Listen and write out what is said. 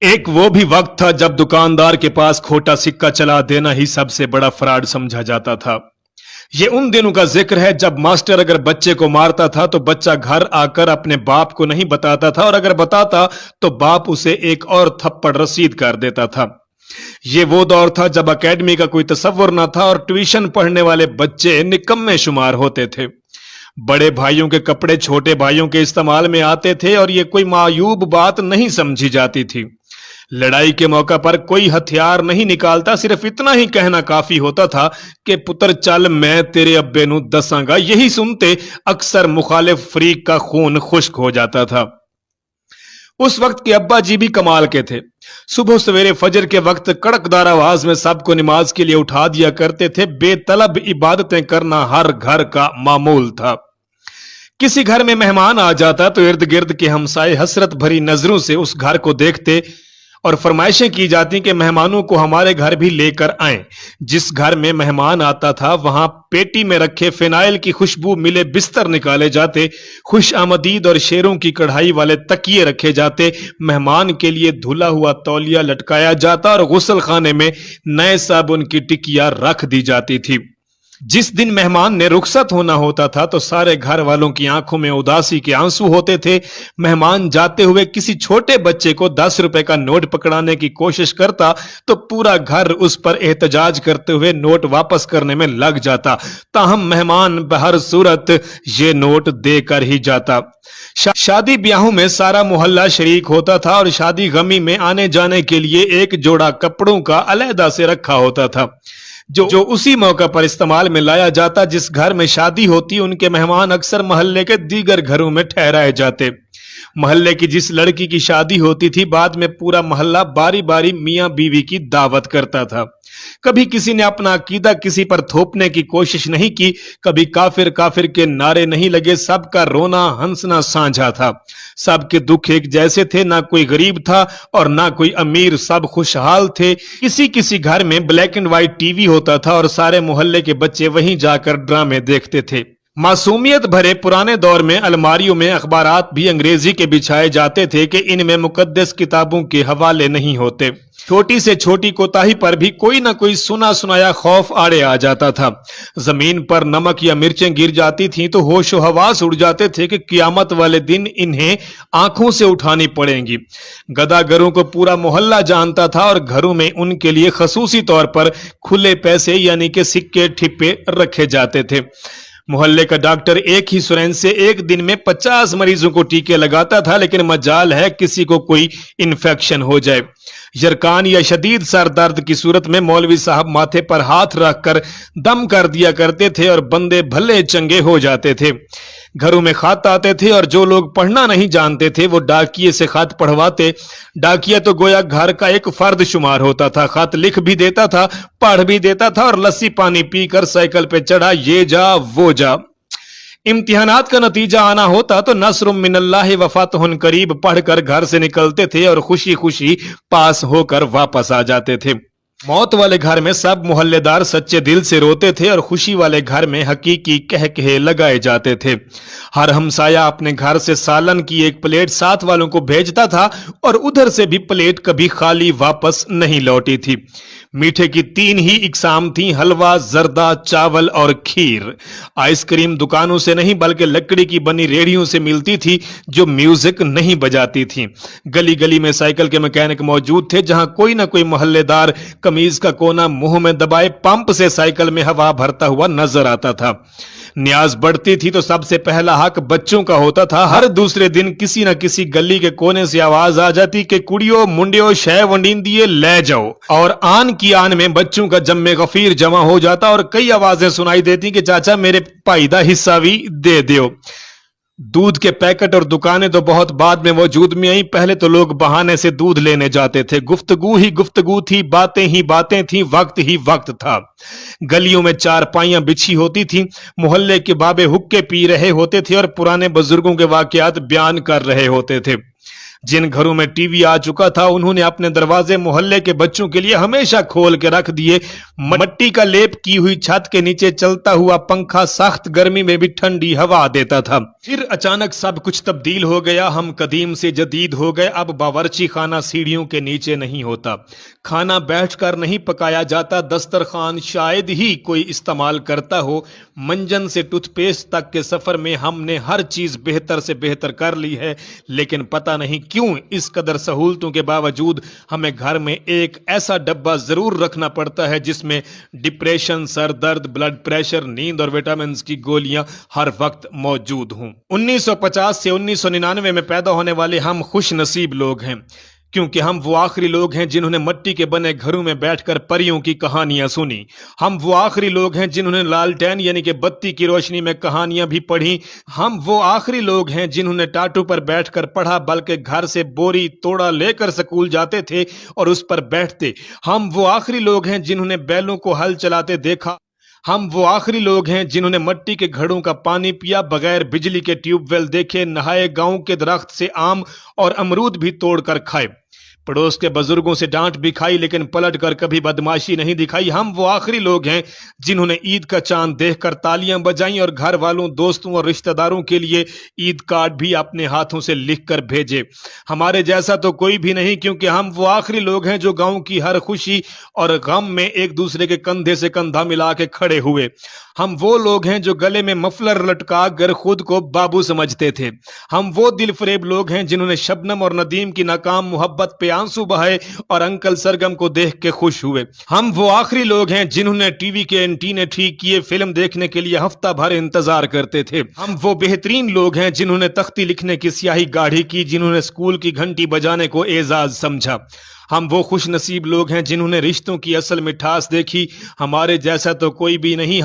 एक वो भी वक्त था जब दुकानदार के पास खोटा सिक्का चला देना ही सबसे बड़ा फ्रॉड समझा जाता था। ये उन दिनों का जिक्र है जब मास्टर अगर बच्चे को मारता था तो बच्चा घर आकर अपने बाप को नहीं बताता था, और अगर बताता तो बाप उसे एक और थप्पड़ रसीद कर देता था। ये वो दौर था जब एकेडमी का कोई तसव्वुर न था और ट्यूशन पढ़ने वाले बच्चे निकम्मे शुमार होते थे। बड़े भाइयों के कपड़े छोटे भाइयों के इस्तेमाल में आते थे और ये कोई मायूब बात नहीं समझी जाती थी। लड़ाई के मौका पर कोई हथियार नहीं निकालता, सिर्फ इतना ही कहना काफी होता था कि पुत्र चल मैं तेरे अब्बे नू दसांगा। यही सुनते अक्सर मुखालिफ फरीक का खून खुश्क हो जाता था। उस वक्त के अब्बा जी भी कमाल के थे। सुबह सवेरे फजर के वक्त कड़कदार आवाज में सबको नमाज के लिए उठा दिया करते थे। बेतलब इबादतें करना हर घर का मामूल था। किसी घर में मेहमान आ जाता तो इर्द गिर्द के हमसाए हसरत भरी नजरों से उस घर को देखते और फरमाइशें की जाती कि मेहमानों को हमारे घर भी लेकर आएं। जिस घर में मेहमान आता था वहां पेटी में रखे फिनाइल की खुशबू मिले बिस्तर निकाले जाते, खुश आमदीद और शेरों की कढ़ाई वाले तकिए रखे जाते, मेहमान के लिए धुला हुआ तौलिया लटकाया जाता और गुस्ल खाने में नए साबुन की टिकिया रख दी जाती थी। जिस दिन मेहमान ने रुखसत होना होता था तो सारे घर वालों की आंखों में उदासी के आंसू होते थे। मेहमान जाते हुए किसी छोटे बच्चे को 10 रुपए का नोट पकड़ाने की कोशिश करता तो पूरा घर उस पर एहतजाज करते हुए नोट वापस करने में लग जाता। ताहम मेहमान बहर सूरत ये नोट देकर ही जाता। शादी ब्याहों में सारा मोहल्ला शरीक होता था और शादी गमी में आने जाने के लिए एक जोड़ा कपड़ों का अलहदा से रखा होता था जो उसी मौका पर इस्तेमाल में लाया जाता। जिस घर में शादी होती उनके मेहमान अक्सर मोहल्ले के दीगर घरों में ठहराए जाते। मोहल्ले की जिस लड़की की शादी होती थी बाद में पूरा मोहल्ला बारी बारी मियां बीवी की दावत करता था। कभी किसी ने अपना अकीदा किसी पर थोपने की कोशिश नहीं की, कभी काफिर काफिर के नारे नहीं लगे। सबका रोना हंसना साझा था, सबके दुख एक जैसे थे। ना कोई गरीब था और ना कोई अमीर, सब खुशहाल थे। किसी किसी घर में ब्लैक एंड व्हाइट टीवी होता था और सारे मोहल्ले के बच्चे वहीं जाकर ड्रामे देखते थे। मासूमियत भरे पुराने दौर में अलमारियों में अखबारात भी अंग्रेजी के बिछाए जाते थे कि इनमें मुकद्दस किताबों के हवाले नहीं होते। छोटी से छोटी कोताही पर भी कोई ना कोई सुना सुनाया खौफ आड़े आ जाता था। जमीन पर नमक या मिर्चें गिर जाती थीं तो होशो हवास उड़ जाते थे कि कियामत वाले दिन इन्हें आंखों से उठानी पड़ेंगी। गदागरों को पूरा मोहल्ला जानता था और घरों में उनके लिए खसूसी तौर पर खुले पैसे यानी कि सिक्के ठिप्पे रखे जाते थे। मोहल्ले का डॉक्टर एक ही सुरैन से एक दिन में 50 मरीजों को टीके लगाता था, लेकिन मजाल है किसी को कोई इन्फेक्शन हो जाए। यरकान या शदीद सर दर्द की सूरत में मौलवी साहब माथे पर हाथ रखकर दम कर दिया करते थे और बंदे भले चंगे हो जाते थे। घरों में खत आते थे और जो लोग पढ़ना नहीं जानते थे वो डाकिये से खत पढ़वाते। डाकिया तो गोया घर का एक फर्द शुमार होता था, खत लिख भी देता था, पढ़ भी देता था और लस्सी पानी पीकर साइकिल पे चढ़ा ये जा वो जा। इम्तिहानात का नतीजा आना होता तो नस्रुम मिनल्लाहि व फतहुन करीब पढ़कर घर से निकलते थे और खुशी खुशी पास होकर वापस आ जाते थे। मौत वाले घर में सब मोहल्लेदार सच्चे दिल से रोते थे और खुशी वाले घर में हकीकी कह कहे लगाए जाते थे। हर हमसाया अपने घर से सालन की एक प्लेट साथ वालों को भेजता था और उधर से भी प्लेट कभी खाली वापस नहीं लौटी थी। मीठे की 3 ही इकसाम थी, हलवा, जर्दा, चावल और खीर। आइसक्रीम दुकानों से नहीं बल्कि लकड़ी की बनी रेहड़ियों से मिलती थी जो म्यूजिक नहीं बजाती थी। गली गली में साइकिल के मैकेनिक मौजूद थे, जहां कोई ना कोई मोहल्लेदार कमीज का कोना मुंह में दबाए पंप से साइकिल में हवा भरता हुआ नजर आता था। न्याज बढ़ती थी तो सबसे पहला हक बच्चों का होता था। हर दूसरे दिन किसी न किसी गली के कोने से आवाज आ जाती कि कुड़ियो मुंडियो शय वंडींदिए ले जाओ, और आन की आन में बच्चों का जम्मे गफीर जमा हो जाता और कई आवाजें सुनाई देती कि चाचा मेरे भाई दा हिस्सा भी दे दियो। दूध के पैकेट और दुकानें तो बहुत बाद में वजूद में आई, पहले तो लोग बहाने से दूध लेने जाते थे। गुफ्तगू ही गुफ्तगू थी, बातें ही बातें थी, वक्त ही वक्त था। गलियों में चारपाइयां बिछी होती थी, मोहल्ले के बाबे हुक्के पी रहे होते थे और पुराने बुजुर्गों के वाकयात बयान कर रहे होते थे। जिन घरों में टीवी आ चुका था उन्होंने अपने दरवाजे मोहल्ले के बच्चों के लिए हमेशा खोल के रख दिए। मट्टी का लेप की हुई छत के नीचे चलता हुआ पंखा सख्त गर्मी में भी ठंडी हवा देता था। फिर अचानक सब कुछ तब्दील हो गया, हम कदीम से जदीद हो गए। अब बावर्ची खाना सीढ़ियों के नीचे नहीं होता, खाना बैठकर नहीं पकाया जाता, दस्तरखान शायद ही कोई इस्तेमाल करता हो। मंजन से टूथपेस्ट तक के सफर में हमने हर चीज बेहतर से बेहतर कर ली है, लेकिन पता नहीं क्यों इस कदर सहूलतों के बावजूद हमें घर में एक ऐसा डब्बा जरूर रखना पड़ता है जिसमें डिप्रेशन, सर दर्द, ब्लड प्रेशर, नींद और विटामिन की गोलियां हर वक्त मौजूद हों। 1950 से 1999 में पैदा होने वाले हम खुश नसीब लोग हैं, क्योंकि हम वो आखिरी लोग हैं जिन्होंने मिट्टी के बने घरों में बैठकर परियों की कहानियां सुनी। हम वो आखिरी लोग हैं जिन्होंने लालटेन यानी कि बत्ती की रोशनी में कहानियां भी पढ़ी। हम वो आखिरी लोग हैं जिन्होंने टाटू पर बैठकर पढ़ा, बल्कि घर से बोरी तोड़ा लेकर स्कूल जाते थे और उस पर बैठते। हम वो आखिरी लोग हैं जिन्होंने बैलों को हल चलाते देखा। हम वो आखिरी लोग हैं जिन्होंने मिट्टी के घड़ों का पानी पिया, बगैर बिजली के ट्यूबवेल देखे, नहाए, गांव के दरख्त से आम और अमरूद भी तोड़कर खाए, पड़ोस के बुजुर्गों से डांट भी खाई, लेकिन पलट कर कभी बदमाशी नहीं दिखाई। हम वो आखिरी लोग हैं जिन्होंने ईद का चांद देखकर तालियां बजाई और घर वालों, दोस्तों और रिश्तेदारों के लिए ईद कार्ड भी अपने हाथों से लिखकर भेजे। हमारे जैसा तो कोई भी नहीं, क्योंकि हम वो आखिरी लोग हैं जो गांव की हर खुशी और गम में एक दूसरे के कंधे से कंधा मिला के खड़े हुए। हम वो लोग हैं जो गले में मफलर लटका कर खुद को बाबू समझते थे। हम वो दिल फरेब लोग हैं जिन्होंने शबनम और नदीम की नाकाम मोहब्बत पे आंसू बहाए और अंकल सरगम को देख के खुश हुए। हम वो आखिरी लोग हैं जिन्होंने टीवी के एंटीने ठीक किए, फिल्म देखने के लिए हफ्ता भर इंतजार करते थे। हम वो बेहतरीन लोग हैं जिन्होंने तख्ती लिखने की स्याही गाढ़ी की, जिन्होंने स्कूल की घंटी बजाने को एजाज समझा। हम वो खुश नसीब लोग हैं जिन्होंने रिश्तों की असल मिठास देखी। हमारे जैसा तो कोई भी नहीं।